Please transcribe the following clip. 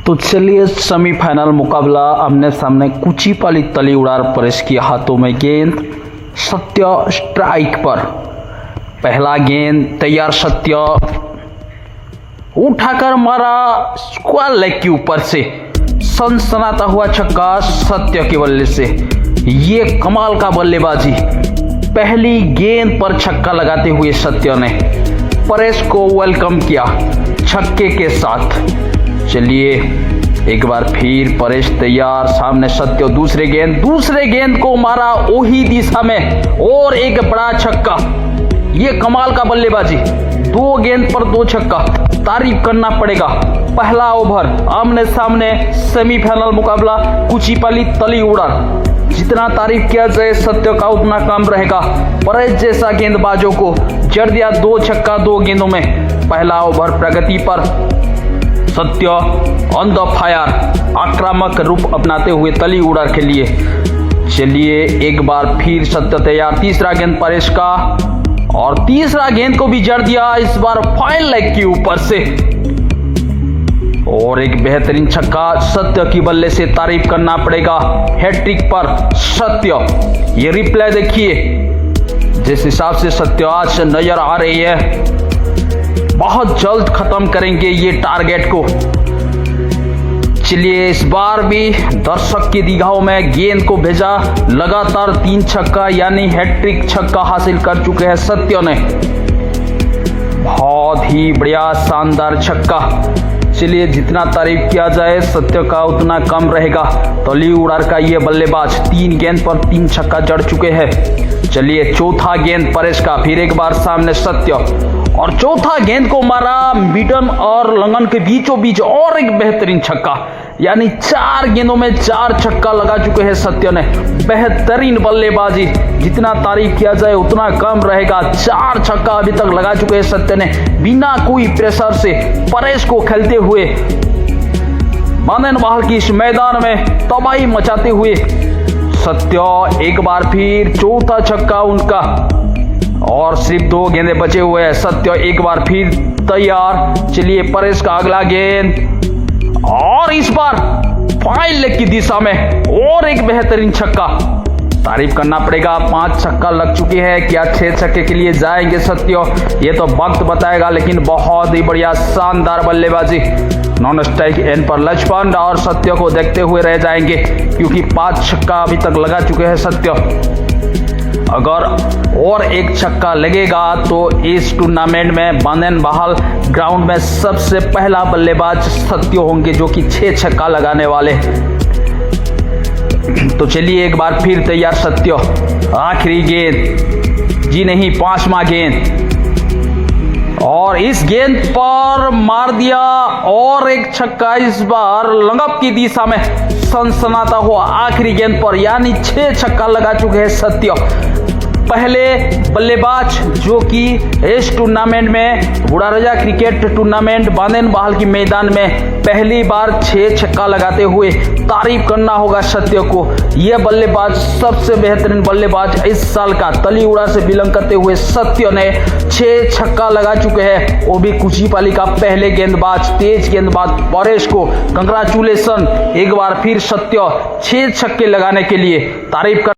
तो चलिए सेमीफाइनल मुकाबला आमने सामने कुचीपाली तली उड़ार परेश के हाथों में गेंद। सत्य स्ट्राइक पर, पहला गेंद तैयार। सत्य उठाकर मारा स्क्वायर लेग के ऊपर से, सनसनाता हुआ छक्का सत्य के बल्ले से। ये कमाल का बल्लेबाजी, पहली गेंद पर छक्का लगाते हुए सत्य ने परेश को वेलकम किया छक्के के साथ। चलिए एक बार फिर परेश तैयार, सामने सत्य। दूसरे गेंद को मारा वही दिशा में और एक बड़ा छक्का। ये कमाल का बल्लेबाजी, 2 गेंद पर 2 छक्का, तारीफ करना पड़ेगा। पहला ओवर आमने सामने सेमीफाइनल मुकाबला कुचीपाली तली उड़ार। जितना तारीफ किया जाए सत्य का उतना कम रहेगा। परेश जैसा गेंदबाजों को जड़ दिया 2 छक्का 2 गेंदों में। पहला ओवर प्रगति पर, सत्य ऑन द फायर, आक्रामक रूप अपनाते हुए तली उड़ार के लिए। चलिए एक बार फिर सत्य तैयार। तीसरा गेंद परेश का, और तीसरा गेंद को भी जड़ दिया, इस बार फाइन लेग के ऊपर से, और एक बेहतरीन छक्का सत्य की बल्ले से। तारीफ करना पड़ेगा हैट्रिक पर सत्य। ये रिप्ले देखिए, जिस हिसाब से सत्य आज नजर आ रही है, बहुत जल्द खत्म करेंगे ये टारगेट को। चलिए इस बार भी दर्शक की निगाहों में गेंद को भेजा, लगातार 3 छक्का यानी हैट्रिक छक्का हासिल कर चुके हैं सत्य ने। बहुत ही बढ़िया शानदार छक्का। चलिए जितना तारीफ किया जाए सत्य का उतना कम रहेगा। तली उड़ार का ये बल्लेबाज 3 गेंद पर 3 छक्का जड़ चुके हैं। चलिए चौथा गेंद परेश का, फिर एक बार सामने सत्य, और चौथा गेंद को मारा मिडन और लंगन के बीचों बीच, और एक बेहतरीन छक्का। यानी 4 गेंदों में 4 छक्का लगा चुके हैं सत्य ने। बेहतरीन बल्लेबाजी, जितना तारीफ किया जाए उतना कम रहेगा। 4 छक्का अभी तक लगा चुके हैं सत्य ने, बिना कोई प्रेशर से परेश को खेलते हुए बांधन बहाल की इस मैदान में तबाही मचाते हुए। सत्य एक बार फिर चौथा छक्का उनका, और सिर्फ 2 गेंदें बचे हुए हैं। सत्य एक बार फिर तैयार। चलिए परेश का अगला गेंद, और इस बार फाइन लेग की दिशा में और एक बेहतरीन छक्का। तारीफ करना पड़ेगा, 5 छक्का लग चुके हैं। क्या 6 छक्के के लिए जाएंगे सत्य, ये तो वक्त बताएगा, लेकिन बहुत ही बढ़िया शानदार बल्लेबाजी। नॉन स्ट्राइक एंड पर लक्ष्मण और सत्य को देखते हुए रह जाएंगे, क्योंकि 5 छक्का अभी तक लगा चुके हैं सत्य। अगर और एक छक्का लगेगा तो इस टूर्नामेंट में बांधन बहाल ग्राउंड में सबसे पहला बल्लेबाज सत्य होंगे, जो कि 6 छक्का लगाने वाले। तो चलिए एक बार फिर तैयार सत्य। आखिरी गेंद, जी नहीं 5वां गेंद, और इस गेंद पर मार दिया और एक छक्का, इस बार लंगप की दिशा में सनसनाता हुआ आखिरी गेंद पर। यानी 6 छक्का लगा चुके हैं सत्य। पहले बल्लेबाज जो कि इस टूर्नामेंट में बुढ़ाराजा क्रिकेट टूर्नामेंट बांधन बहाल की मैदान में पहली बार 6 छक्का लगाते हुए। तारीफ करना होगा सत्य को। यह बल्लेबाज सबसे बेहतरीन बल्लेबाज इस साल का तली उड़ा से बिलोंग करते हुए सत्य ने 6 छक्का लगा चुके हैं, वो भी कुचीपाली का पहले गेंदबाज, तेज गेंदबाज परेश को कंग्रेचुलेशन। एक बार फिर सत्य 6 छक्के लगाने के लिए तारीफ कर